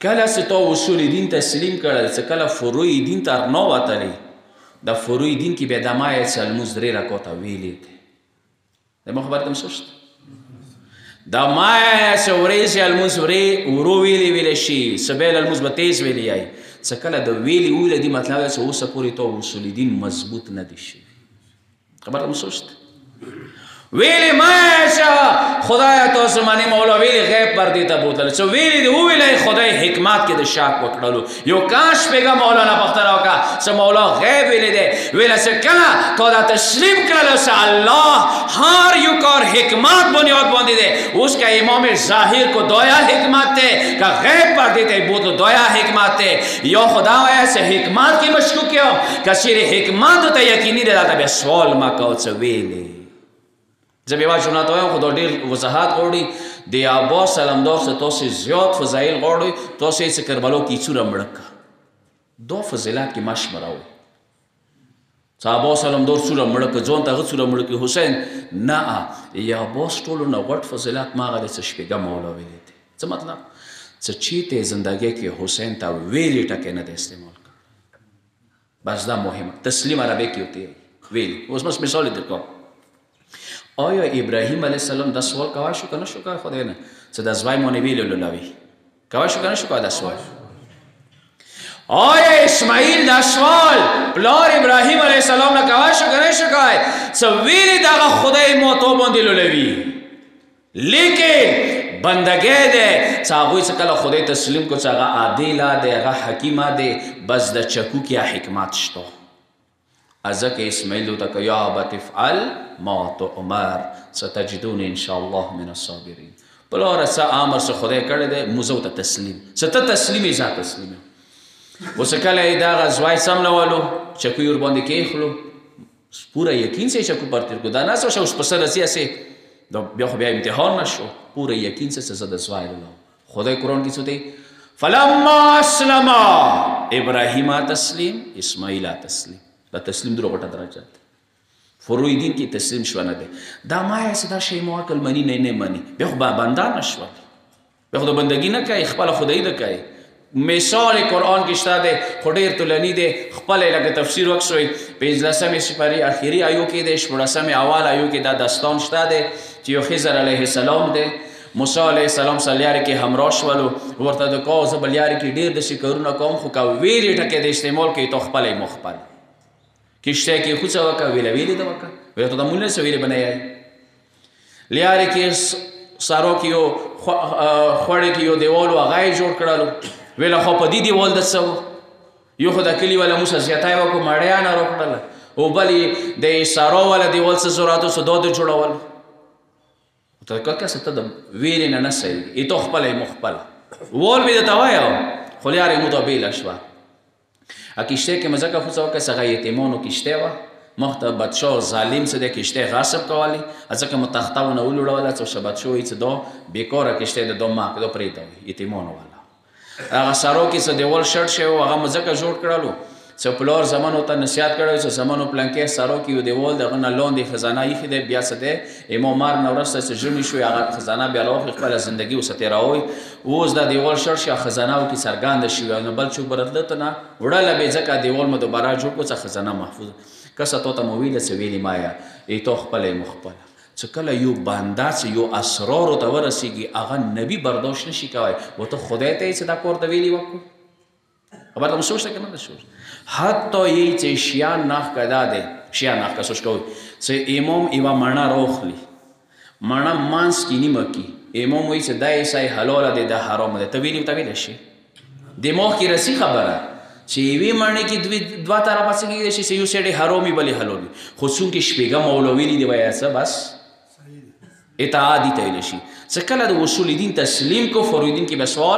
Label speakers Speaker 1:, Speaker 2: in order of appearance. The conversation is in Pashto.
Speaker 1: کله چې تو اصول دین تسلیم کړل چې کله فروع دین ته نه وتلی د فروع دین کې بیا د مایه چې لمونځ 3 رکعته ویلې دی زما خبره ته مسوست د مایه چې ورې چې لمونځ ورو ویلې شي سبیل لمونځ به تیز ویلې یای چې کله د ویلې ویلې دي مطلب دی چې اوسه پورې تو اصول دین مضبوط نه دي شوي خبره ته مسوست ویلی مایشه خدای تاسو منی مولا ویلی غیب پردی تا بوتل چو ویلی دی ویلی خدای حکمت که دی شاک وکڑلو یو کاش پیگا مولانا پختراو که چو مولا غیب ویلی دی ویلی چو کلا تو دا تسلیم کرلو چو اللہ ہر یو کار حکمت بنیاد باندی دی اس کا امام ظاہر کو دویا حکمت تے کہ غیب پردی تے بوتل دویا حکمت تے یو خدا ویسے حکمت کی مشکوک کیوں کسیر حکمت تا یقینی دی دا بیا سوال ما کهو چو ویلی جب یواز جملات ہوئے خدا دیر وضاحت غوڑی دی آبا سلامدار سے تو سے زیاد فضائل غوڑی تو سے کربلو کی چورا مڑکا دو فضیلات کی مشمرہ ہوئی آبا سلامدار چورا مڑکا جون تا غد چورا مڑکی حسین نا یا آبا سٹولو نا غٹ فضیلات ماغا دی سشپیگا مولا ویلی دی چا مطلب چا چیتے زندگی کی حسین تا ویلی ٹکے نا دی استعمال کر بس دا مهم تسلیم عربی کی ہوتی ہے ویلی اس بس مثالی در کو آیا ابراهیم علیه السلام دا سوال کوای شو کنه شو کوای خدای نه چه دا زوای مونی ویلو لولوی کوای شو کنه شو کوای دا سوال آیا اسماعیل دا سوال پلار ابراهیم علیه السلام نه کوای شو کنه شو کوای چه ویلی دا خدای موتو باندې لولوی لیکن بندگی ده چه آگوی چه کلا خدای تسلیم کو چه آگا عادیلا ده آگا حکیمه ده بس دا چکو کیا حکمت شتو ازک اسماعیل دو تک یا ابت افعل ما تؤمر ستجدون انشاءالله من الصابرین بلا رسا آمر سے خدای کرده ده موزو تا تسلیم ستا تسلیم ایزا تسلیم و سکل ایدا غزوائی سمنوالو چکوی اربانده که اخلو پورا یقین سے چکو پرتیر کو دا ناسو شا اس پسر رسیه سے بیا خو بیا امتحان نشو پورا یقین سے سزد زوائی لو خدای قرآن کی سوتے فلما اسلما ابراہیم تسلیم اسماعیل تسلیم دا تسلیم درو غټه درجات فروع دین کی تسلیم شو نه ده دا ما یې صدا شی مو عقل منی نه منی به خو بنده نشو به خو بندگی نه کوي خپل خدای نه کوي مثال قرآن کې شته ده خډیر تلنی ده خپل لکه تفسیر وکړئ 15مې سپاری اخیری آیو کې ده 16مې اول آیو کې دا داستان شته ده چې یو خضر علیه السلام ده موسی علیه السلام سلیار کې همراه شولو ورته د کو زبلیار کې ډیر د شکرونه کوم خو کا ویری ټکه د استعمال کې تو خپل مخبل کشته کې خو څه وکا ویل ویل دا وکا ویل ته د مولې څه ویل بنای لیاره کې سارو کې یو خوړې کې یو دیوال وغای جوړ کړلو ویل خو په دې دیوال د څو یو خو د کلی ولا موسی زیاتای وکړو ماړیا نه روکړل او بلې د سارو ولا دیوال څه زوراتو څه دوه جوړول ته کله څه ته ویل نه نه سي ایتو خپل مخبل وول به ته وایو خو لیاره مو ته بیل شوا کشته که مزاکا خوصا وکا سغا یتیمانو کشته و مخت بدشاه ظالم سده کشته غاصب کوالی از که متختاو نولو رولا چو شبدشو ایچ دو بیکارا کشته ده دو ماک دو پریده وی یتیمانو والا اگا سارو که سده دیوال شرط شو اگا مزاکا جوڑ کرلو چو پلار زمانو تا نسیات کرلو چو زمانو پلنکه سارو که یو دیوال ده غنا لون دی خزانه ایخی ده بیا سده امو مار نورسته چو جرمی شوی اگا خزانه بیا لوخی خبال زندگی و ستیراوی اوز دا دیوال شرط شو خزانه و که سرگانده شوی نو بل چو بردلتو نا وڑا بی ځکه دیوال مو دوباره جوړ کو څه خزانه محفوظ کسه تو ته مویل څه ویلی مایا ایتو خپل مخبل څه کله یو بنده څه یو اسرار ته ورسیږي هغه نبی برداشت نشي کوي وته خدای ته څه دا کور د ویلی وکړو خبر تم سوچ کنه سوچ حتی یی چې شیان ناخ کدا ده شیان ناخ کا سوچ کوي چې امام ایوا مانا روخلی مانا مانس کی نیمه کی امام وی چې دای سای حلال ده د حرام ده تویلی تویل شي دماغ کی رسی خبره چې وی معنی کې دوا طرفه څنګه شي چې یو سړی حرامي بلی حلالي خو څون کې شپږه مولوی دی وایي څه بس اطاعت دی ته شي څه کله د اصول دین تسلیم کو فروع دین کې به سوال